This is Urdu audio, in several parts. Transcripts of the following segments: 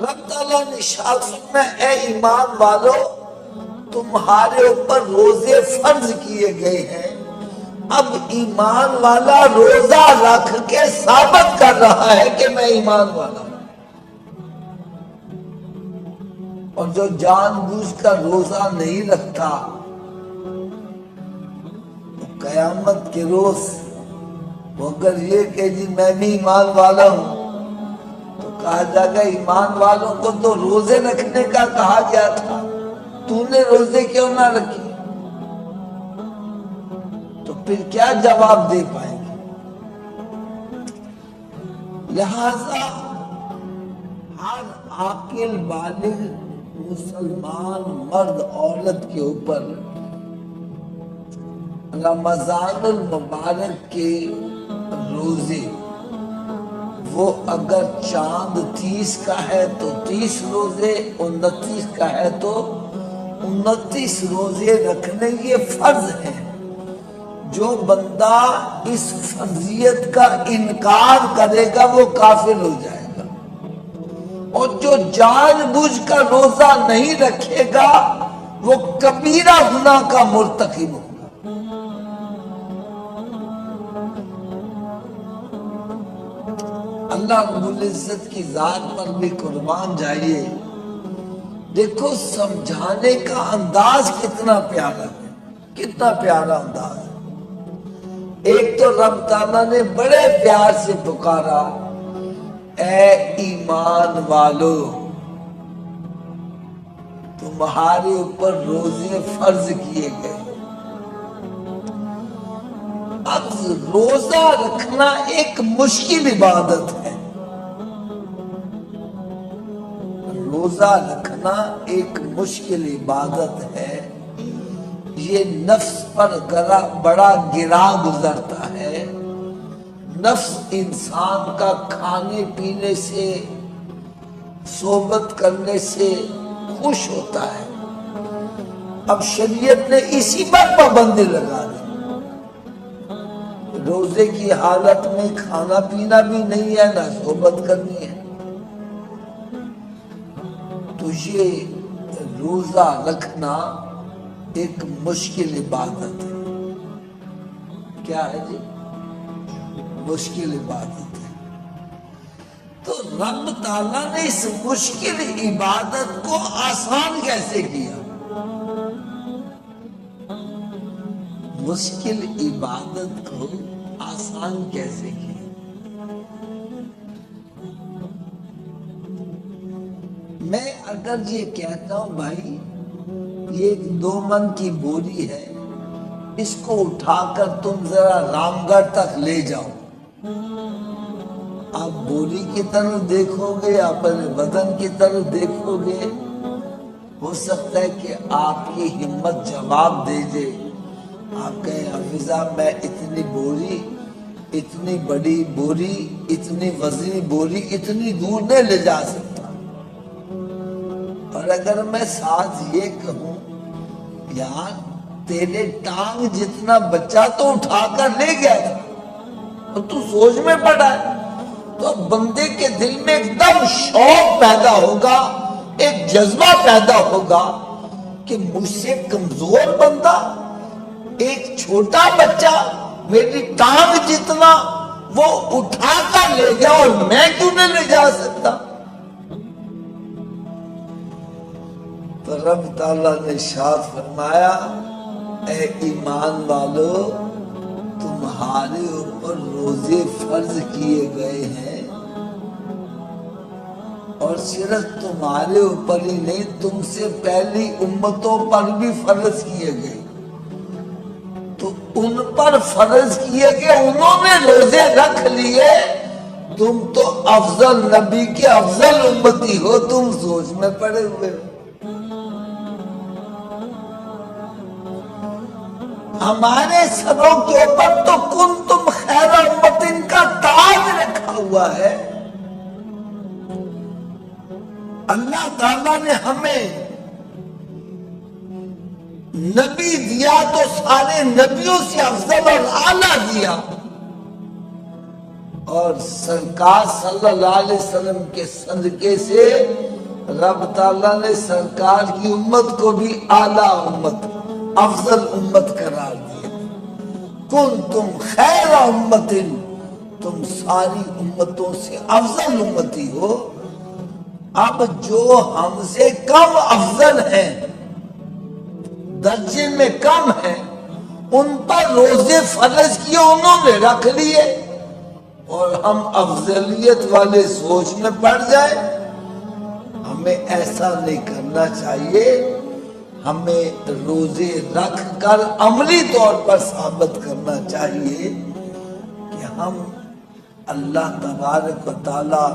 رب تعالیٰ نے ارشاد فرمایا اے ایمان والو تمہارے اوپر روزے فرض کیے گئے ہیں، اب ایمان والا روزہ رکھ کے ثابت کر رہا ہے کہ میں ایمان والا ہوں۔ اور جو جان بوجھ کر روزہ نہیں رکھتا تو قیامت کے روز وہ اگر یہ کہ جی میں بھی ایمان والا ہوں تو کہا جائے گا ایمان والوں کو تو روزے رکھنے کا کہا گیا تھا، تو نے روزے کیوں نہ رکھے؟ تو پھر کیا جواب دے پائیں گے؟ لہذا ہر عاقل بالغ مسلمان مرد عورت کے اوپر رمضان المبارک کے روزے، وہ اگر چاند 30 کا ہے تو 30 روزے، 29 کا ہے تو 29 روزے رکھنے یہ فرض ہے۔ جو بندہ اس فرضیت کا انکار کرے گا وہ کافر ہو جائے گا، اور جو جان بوجھ کر روزہ نہیں رکھے گا وہ کبیرہ گناہ کا مرتکب ہوگا۔ اللہ رب العزت کی ذات پر بھی قربان جائیے، دیکھو سمجھانے کا انداز کتنا پیارا ہے، کتنا پیارا انداز ہے۔ ایک تو رب تعالیٰ نے بڑے پیار سے پکارا اے ایمان والو تمہارے اوپر روزے فرض کیے گئے۔ اب روزہ رکھنا ایک مشکل عبادت ہے، روزہ رکھنا ایک مشکل عبادت ہے، یہ نفس پر بڑا گرا گزرتا ہے۔ نفس انسان کا کھانے پینے سے صحبت کرنے سے خوش ہوتا ہے۔ اب شریعت نے اسی پر پابندی لگا دی، روزے کی حالت میں کھانا پینا بھی نہیں ہے، نہ صحبت کرنی ہے۔ تو یہ روزہ رکھنا ایک مشکل عبادت ہے۔ کیا ہے جی؟ مشکل عبادت ہے۔ تو رب تعالیٰ نے اس مشکل عبادت کو آسان کیسے کیا؟ مشکل عبادت کو آسان کیسے کیا؟ میں اگر یہ کہتا ہوں بھائی یہ 2 من کی بوری ہے، اس کو اٹھا کر تم ذرا رام گڑھ تک لے جاؤ، آپ بوری کی طرف دیکھو گے، اپنے بدن کی طرف دیکھو گے، ہو سکتا ہے کہ آپ کی ہمت جواب دے دے، آپ کہیں حافظہ میں اتنی بوری، اتنی بڑی بوری، اتنی وزنی بوری اتنی دور نہیں لے جا سکتا۔ اور اگر میں ساتھ یہ کہوں یار تیرے ٹانگ جتنا بچہ تو اٹھا کر لے گیا تھا اور تو سوچ میں پڑا ہے، تو بندے کے دل میں ایک دم شوق پیدا ہوگا، ایک جذبہ پیدا ہوگا کہ مجھ سے کمزور بندہ، ایک چھوٹا بچہ میری ٹانگ جتنا وہ اٹھا کر لے گیا اور میں کیوں نہیں لے جا سکتا؟ تو رب تعالیٰ نے ارشاد فرمایا اے ایمان والو تمہارے اوپر روزے فرض کیے گئے ہیں، اور صرف تمہارے اوپر ہی نہیں تم سے پہلی امتوں پر بھی فرض کیے گئے۔ تو ان پر فرض کیے کہ انہوں نے روزے رکھ لیے، تم تو افضل نبی کے افضل امتی ہو، تم سوچ میں پڑے ہوئے ہو۔ ہمارے سروں کے اوپر تو کنتم خیر امتن کا تاج رکھا ہوا ہے۔ اللہ تعالیٰ نے ہمیں نبی دیا تو سارے نبیوں سے افضل اور اعلیٰ دیا، اور سرکار صلی اللہ علیہ وسلم کے صدقے سے رب تعالیٰ نے سرکار کی امت کو بھی اعلیٰ امت، افضل امت قرار دیا۔ کنتم خیر امت، تم ساری امتوں سے افضل امتی ہو۔ اب جو ہم سے کم افضل ہیں، درجے میں کم ہیں، ان پر روزے فرض کیے انہوں نے رکھ لیے، اور ہم افضلیت والے سوچ میں پڑ جائیں۔ ہمیں ایسا نہیں کرنا چاہیے، ہمیں روزے رکھ کر عملی طور پر ثابت کرنا چاہیے کہ ہم اللہ تبارک و تعالی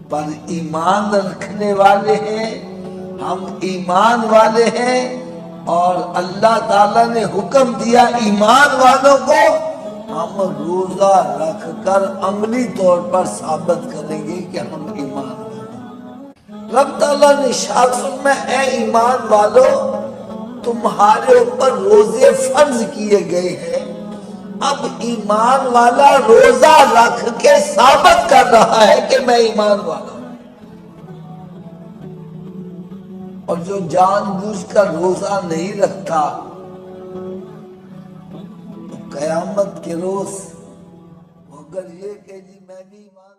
پر ایمان رکھنے والے ہیں، ہم ایمان والے ہیں، اور اللہ تعالیٰ نے حکم دیا ایمان والوں کو، ہم روزہ رکھ کر عملی طور پر ثابت کریں گے کہ ہم ایمان والے ہیں۔ رب تعالیٰ نے ارشاد فرمایا اے ایمان والو، تمہارے اوپر روزے فرض کیے گئے ہیں۔ اب ایمان والا روزہ رکھ کے ثابت کر رہا ہے کہ میں ایمان والا ہوں، اور جو جان بوجھ کر روزہ نہیں رکھتا تو قیامت کے روز وہ اگر یہ کہ جی میں بھی ایمان